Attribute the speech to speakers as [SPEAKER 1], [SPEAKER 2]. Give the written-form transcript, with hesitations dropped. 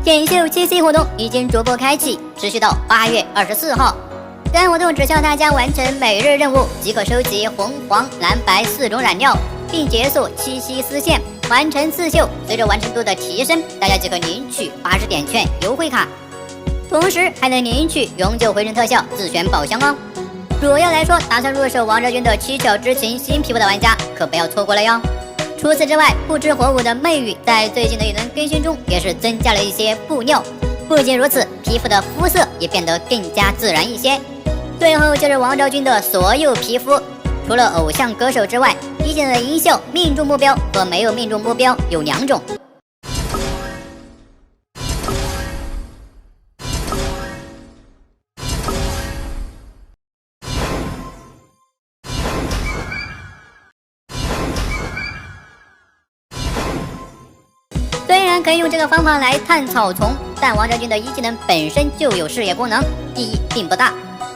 [SPEAKER 1] 选秀7C 活动已经逐步开启，持续到8月24号。该活动只需要大家完成每日任务即可收集红、黄、蓝、白4种染料，并解锁7C丝线，完成刺绣。随着完成度的提升，大家即可领取80点券优惠卡，同时还能领取永久回程特效自选宝箱哦。主要来说，打算入手王昭君的七巧之情新皮肤的玩家可不要错过了哟。除此之外，不知火舞的媚雨在最近的一轮更新中也是增加了一些布料，不仅如此，皮肤的肤色也变得更加自然一些。最后就是王昭君的所有皮肤，除了偶像歌手之外，一技能的音效命中目标和没有命中目标有2种。虽然可以用这个方法来探草丛，但王昭君的一技能本身就有视野功能，意义并不大。